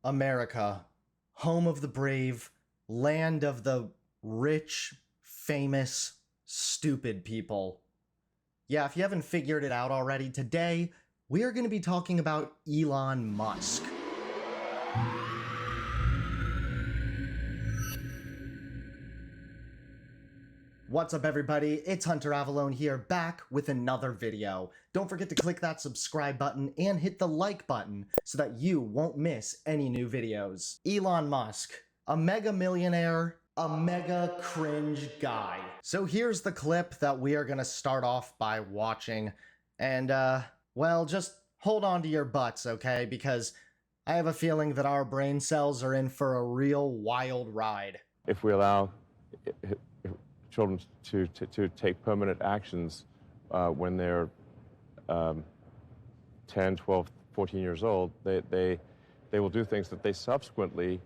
America, home of the brave, land of the rich, famous, stupid people. Yeah, if you haven't figured it out already, today we are going to be talking about Elon Musk. What's up, everybody? It's Hunter Avalone here, back with another video. Don't forget to click that subscribe button and hit the like button so that you won't miss any new videos. Elon Musk, a mega millionaire, a mega cringe guy. So here's the clip that we are gonna start off by watching. And, well, just hold on to your butts, okay? Because I have a feeling that our brain cells are in for a real wild ride. If we allow children to take permanent actions when they're 10, 12, 14 years old, they will do things that they subsequently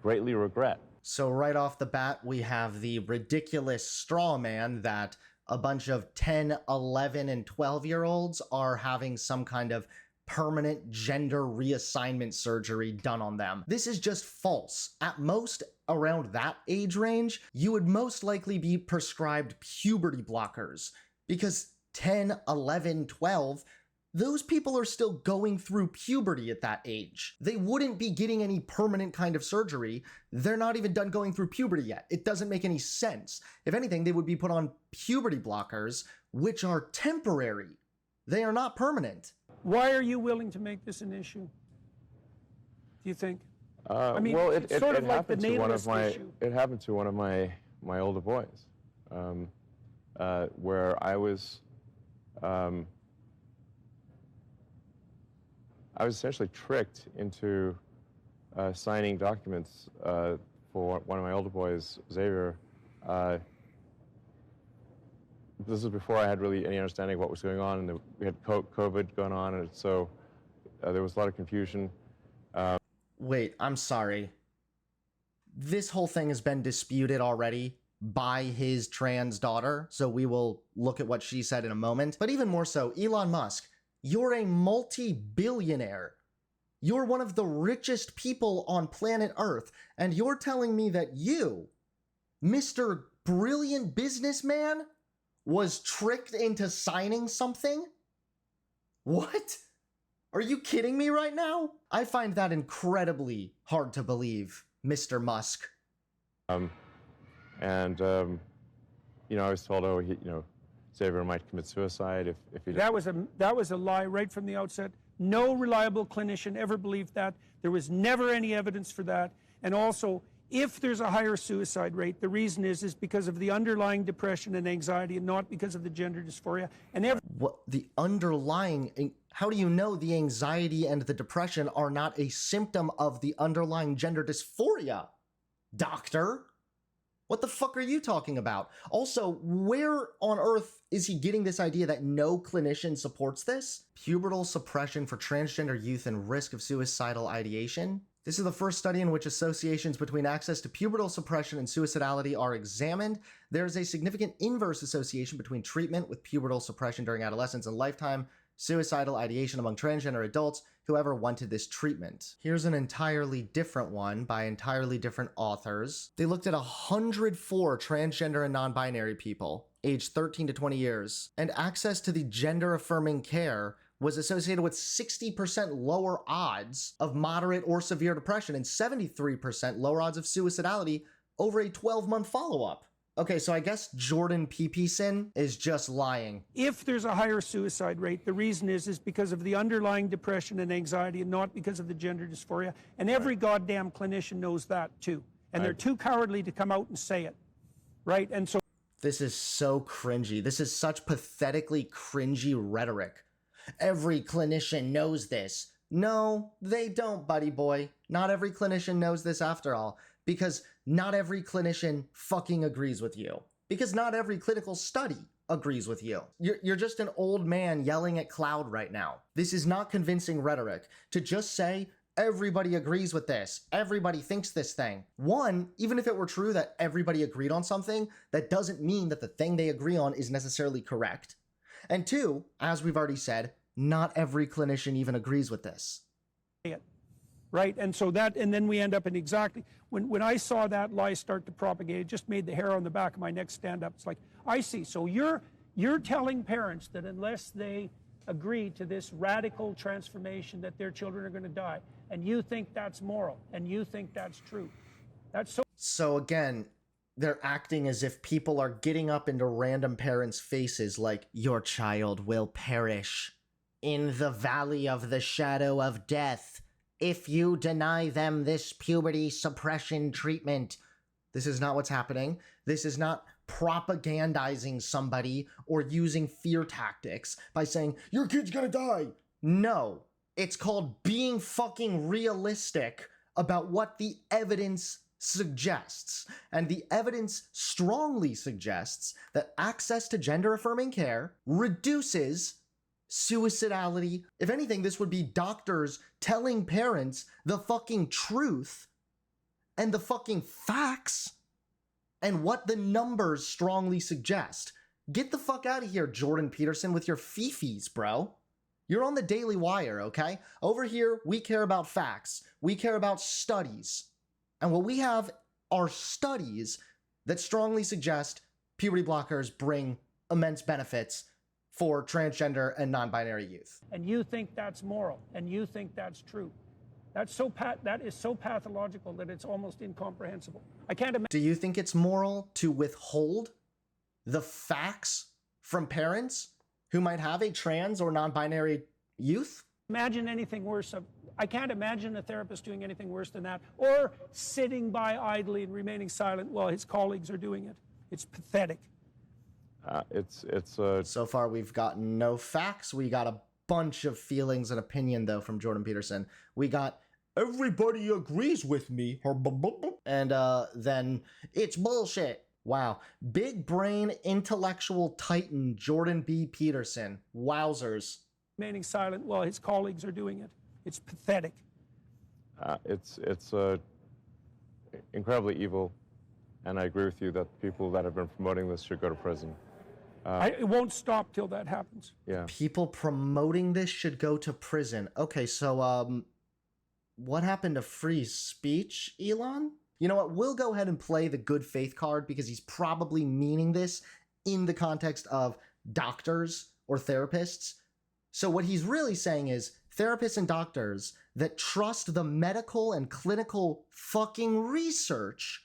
greatly regret. So right off the bat, we have the ridiculous straw man that a bunch of 10, 11, and 12-year-olds are having some kind of permanent gender reassignment surgery done on them. This is just false. At most, around that age range, you would most likely be prescribed puberty blockers because 10, 11, 12, those people are still going through puberty at that age. They wouldn't be getting any permanent kind of surgery. They're not even done going through puberty yet. It doesn't make any sense. If anything, they would be put on puberty blockers, which are temporary. They are not permanent. Why are you willing to make this an issue, do you think? I mean, well, it's sort of like the natalist issue. It happened to one of my older boys, where I was essentially tricked into signing documents for one of my older boys, Xavier. This is before I had really any understanding of what was going on, and we had COVID going on, and so there was a lot of confusion. Wait, I'm sorry. This whole thing has been disputed already by his trans daughter, so we will look at what she said in a moment. But even more so, Elon Musk, you're a multi-billionaire. You're one of the richest people on planet Earth, and you're telling me that you, Mr. Brilliant Businessman, was tricked into signing something? What? Are you kidding me right now? I find that incredibly hard to believe, Mr. Musk. You know, I was told, oh, Xavier might commit suicide if he. That was a lie right from the outset. No reliable clinician ever believed that. There was never any evidence for that. And also, if there's a higher suicide rate, the reason is because of the underlying depression and anxiety, and not because of the gender dysphoria. And what the underlying? How do you know the anxiety and the depression are not a symptom of the underlying gender dysphoria, doctor? What the fuck are you talking about? Also, where on earth is he getting this idea that no clinician supports this? Pubertal suppression for transgender youth and risk of suicidal ideation? This is the first study in which associations between access to pubertal suppression and suicidality are examined. There is a significant inverse association between treatment with pubertal suppression during adolescence and lifetime suicidal ideation among transgender adults who ever wanted this treatment. Here's an entirely different one by entirely different authors. They looked at 104 transgender and non-binary people, aged 13 to 20 years, and access to the gender-affirming care was associated with 60% lower odds of moderate or severe depression and 73% lower odds of suicidality over a 12-month follow-up. Okay, so I guess Jordan Peterson is just lying. if there's a higher suicide rate, the reason is because of the underlying depression and anxiety, and not because of the gender dysphoria. And every goddamn clinician knows that too. And they're too cowardly to come out and say it, right? And so This is so cringy. This is such pathetically cringy rhetoric. Every clinician knows this. No, they don't, buddy boy. Not every clinician knows this after all, because not every clinician fucking agrees with you. Because not every clinical study agrees with you. You're just an old man yelling at cloud right now. This is not convincing rhetoric to just say, everybody agrees with this. Everybody thinks this thing. One, even if it were true that everybody agreed on something, that doesn't mean that the thing they agree on is necessarily correct. And two, as we've already said, not every clinician even agrees with this. right? And so that, and then we end up in exactly, when I saw that lie start to propagate, it just made the hair on the back of my neck stand up. It's like, I see. So you're telling parents that unless they agree to this radical transformation that their children are going to die, and you think that's moral, and you think that's true. That's so... So again, they're acting as if people are getting up into random parents' faces like, your child will perish in the valley of the shadow of death if you deny them this puberty suppression treatment. This is not what's happening. This is not propagandizing somebody or using fear tactics by saying, your kid's gonna die. No, it's called being fucking realistic about what the evidence suggests. And the evidence strongly suggests that access to gender-affirming care reduces suicidality. If anything, this would be doctors telling parents the fucking truth and the fucking facts and what the numbers strongly suggest. Get the fuck out of here, Jordan Peterson, with your fifis, bro. You're on the Daily Wire, okay? Over here, we care about facts. We care about studies. And what we have are studies that strongly suggest puberty blockers bring immense benefits for transgender and non-binary youth. And you think that's moral, and you think that's true. That is so pathological that it's almost incomprehensible. I can't imagine. Do you think it's moral to withhold the facts from parents who might have a trans or non-binary youth? Imagine anything worse. I can't imagine a therapist doing anything worse than that, or sitting by idly and remaining silent while his colleagues are doing it. It's pathetic. So far, we've gotten no facts. We got a bunch of feelings and opinion, though, from Jordan Peterson. We got, everybody agrees with me, and then it's bullshit. Wow. Big brain intellectual titan Jordan B. Peterson. Wowzers. Remaining silent while his colleagues are doing it. It's pathetic. It's incredibly evil, and I agree with you that people that have been promoting this should go to prison. It won't stop till that happens. Yeah. People promoting this should go to prison. Okay, so what happened to free speech, Elon? You know what? We'll go ahead and play the good faith card because he's probably meaning this in the context of doctors or therapists. So what he's really saying is therapists and doctors that trust the medical and clinical fucking research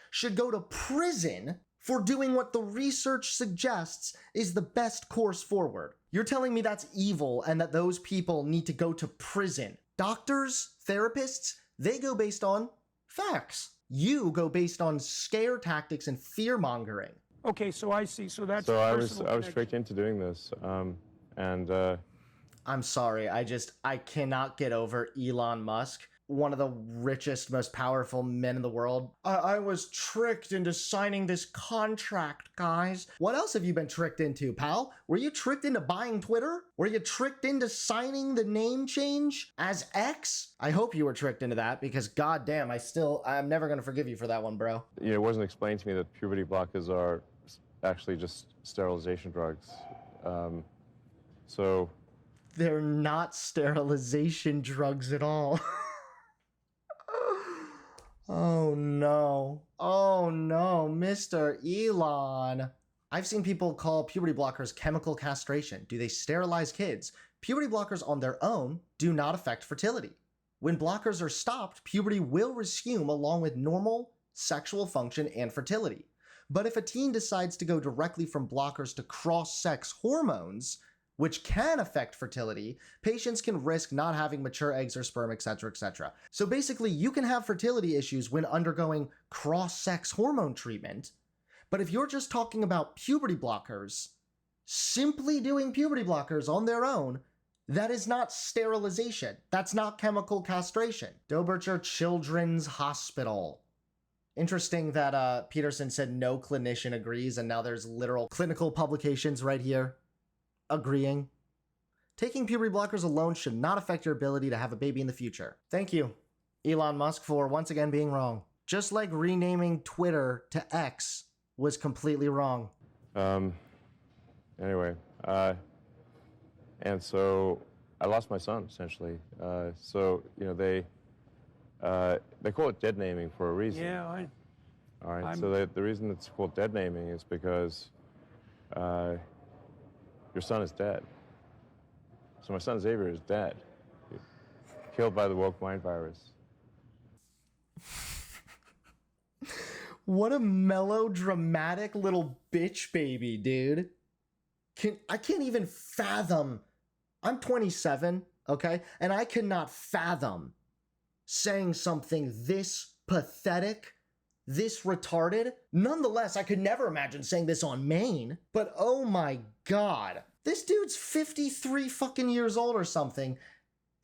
should go to prison for doing what the research suggests is the best course forward. You're telling me that's evil and that those people need to go to prison. Doctors, therapists, they go based on facts. You go based on scare tactics and fear mongering. Okay, so I see. So that's so I was tricked into doing this, I'm sorry, I cannot get over Elon Musk, one of the richest, most powerful men in the world. I was tricked into signing this contract, guys. What else have you been tricked into, pal? Were you tricked into buying Twitter? Were you tricked into signing the name change as X? I hope you were tricked into that because goddamn, I'm never gonna forgive you for that one, bro. You know, it wasn't explained to me that puberty blockers are actually just sterilization drugs. So they're not sterilization drugs at all. Oh no. Oh no, Mr. Elon. I've seen people call puberty blockers chemical castration. Do they sterilize kids? Puberty blockers on their own do not affect fertility. When blockers are stopped, puberty will resume along with normal sexual function and fertility. But if a teen decides to go directly from blockers to cross-sex hormones, which can affect fertility, patients can risk not having mature eggs or sperm, etc., etc. So basically, you can have fertility issues when undergoing cross-sex hormone treatment, but if you're just talking about puberty blockers, simply doing puberty blockers on their own, that is not sterilization. That's not chemical castration. Dobercher Children's Hospital. Interesting that Peterson said no clinician agrees, and now there's literal clinical publications right here agreeing. Taking puberty blockers alone should not affect your ability to have a baby in the future. Thank you, Elon Musk, for once again being wrong. Just like renaming Twitter to X was completely wrong. Anyway, and so I lost my son, essentially. So, you know, they They call it dead naming for a reason. Yeah, All right, so the reason it's called dead naming is because your son is dead. So my son Xavier is dead, killed by the woke mind virus. What a melodramatic little bitch baby, dude. I can't even fathom. I'm 27, okay? And I cannot fathom saying something this pathetic, this retarded. Nonetheless, I could never imagine saying this on Maine. But oh my God. This dude's 53 fucking years old or something.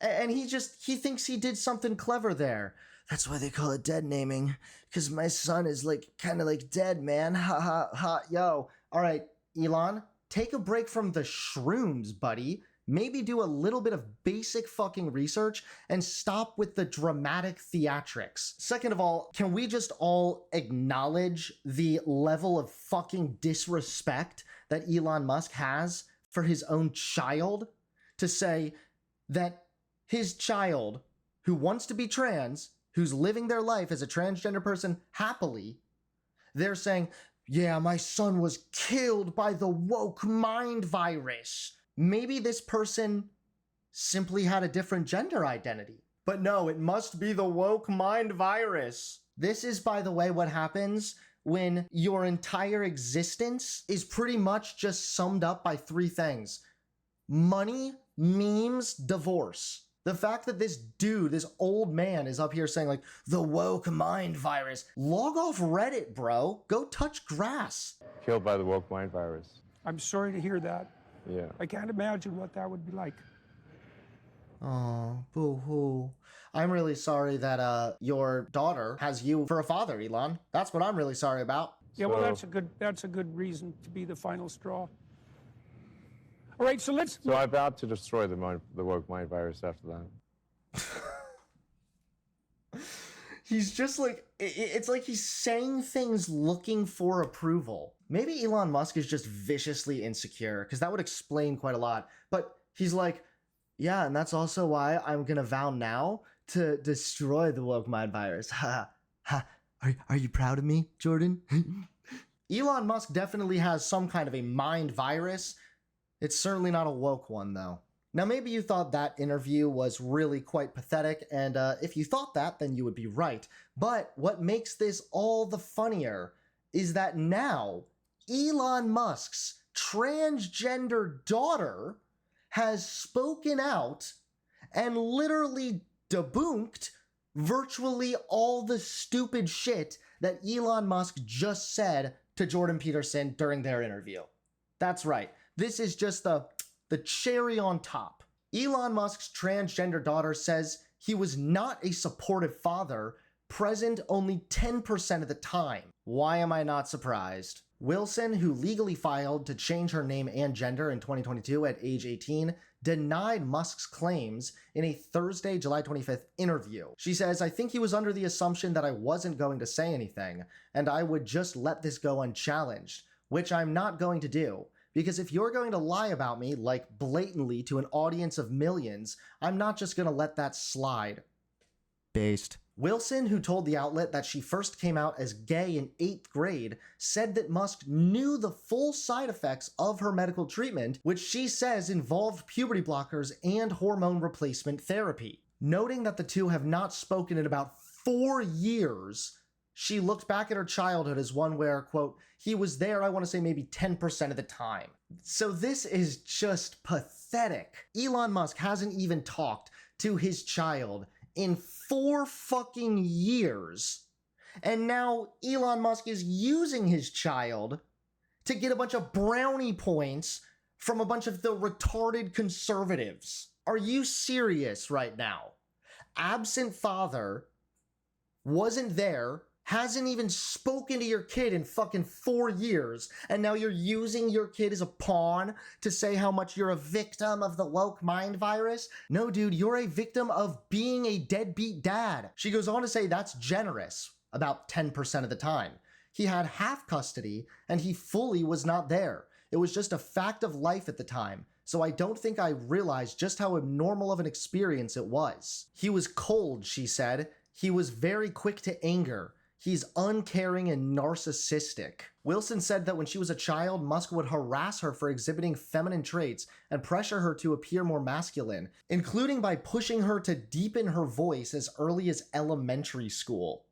And he thinks he did something clever there. That's why they call it dead naming. Because my son is kind of dead, man. Ha ha ha. Yo. All right, Elon, take a break from the shrooms, buddy. Maybe do a little bit of basic fucking research and stop with the dramatic theatrics. Second of all, can we just all acknowledge the level of fucking disrespect that Elon Musk has for his own child? To say that his child, who wants to be trans, who's living their life as a transgender person happily, they're saying, yeah, my son was killed by the woke mind virus. Maybe this person simply had a different gender identity. But no, it must be the woke mind virus. This is, by the way, what happens when your entire existence is pretty much just summed up by three things: money, memes, divorce. The fact that this dude, this old man, is up here saying the woke mind virus. Log off Reddit, bro. Go touch grass. Killed by the woke mind virus. I'm sorry to hear that. Yeah. I can't imagine what that would be like. Oh, boo-hoo. I'm really sorry that your daughter has you for a father, Elon. That's what I'm really sorry about. Yeah, well, that's a good reason to be the final straw. All right, so let's... So I vowed to destroy the woke mind virus after that. He's just it's like he's saying things looking for approval. Maybe Elon Musk is just viciously insecure, because that would explain quite a lot. But he's like, yeah, and that's also why I'm gonna vow now to destroy the woke mind virus. Ha ha. Are you proud of me, Jordan? Elon Musk definitely has some kind of a mind virus. It's certainly not a woke one, though. Now, maybe you thought that interview was really quite pathetic, and if you thought that, then you would be right. But what makes this all the funnier is that now Elon Musk's transgender daughter has spoken out and literally debunked virtually all the stupid shit that Elon Musk just said to Jordan Peterson during their interview. That's right. This is just the cherry on top. Elon Musk's transgender daughter says he was not a supportive father, present only 10% of the time. Why am I not surprised? Wilson, who legally filed to change her name and gender in 2022 at age 18, denied Musk's claims in a Thursday, July 25th interview. She says, I think he was under the assumption that I wasn't going to say anything, and I would just let this go unchallenged, which I'm not going to do. Because if you're going to lie about me, blatantly to an audience of millions, I'm not just going to let that slide. Based. Wilson, who told the outlet that she first came out as gay in 8th grade, said that Musk knew the full side effects of her medical treatment, which she says involved puberty blockers and hormone replacement therapy. Noting that the two have not spoken in about 4 years, she looked back at her childhood as one where, quote, he was there, I want to say maybe 10% of the time. So this is just pathetic. Elon Musk hasn't even talked to his child in 4 fucking years. And now Elon Musk is using his child to get a bunch of brownie points from a bunch of the retarded conservatives. Are you serious right now? Absent father, wasn't there, hasn't even spoken to your kid in fucking 4 years, and now you're using your kid as a pawn to say how much you're a victim of the woke mind virus? No, dude, you're a victim of being a deadbeat dad. She goes on to say that's generous, about 10% of the time. He had half custody, and he fully was not there. It was just a fact of life at the time, so I don't think I realized just how abnormal of an experience it was. He was cold, she said. He was very quick to anger. He's uncaring and narcissistic. Wilson said that when she was a child, Musk would harass her for exhibiting feminine traits and pressure her to appear more masculine, including by pushing her to deepen her voice as early as elementary school.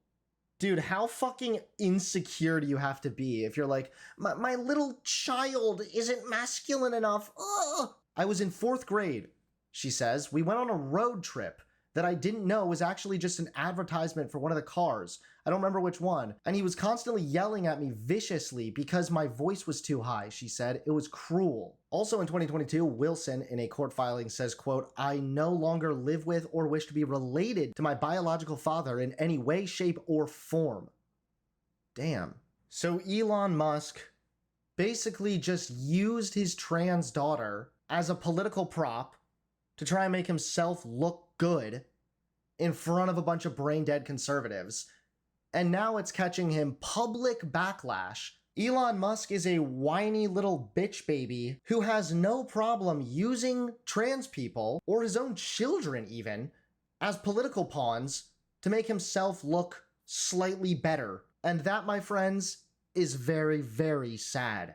Dude, how fucking insecure do you have to be if you're like, my little child isn't masculine enough? Ugh. I was in 4th grade, she says. We went on a road trip that I didn't know was actually just an advertisement for one of the cars. I don't remember which one. And he was constantly yelling at me viciously because my voice was too high, she said. It was cruel. Also in 2022, Wilson, in a court filing, says, quote, I no longer live with or wish to be related to my biological father in any way, shape, or form. Damn. So Elon Musk basically just used his trans daughter as a political prop to try and make himself look good in front of a bunch of brain-dead conservatives. And now it's catching him public backlash. Elon Musk is a whiny little bitch baby who has no problem using trans people, or his own children even, as political pawns to make himself look slightly better. And that, my friends, is very, very sad.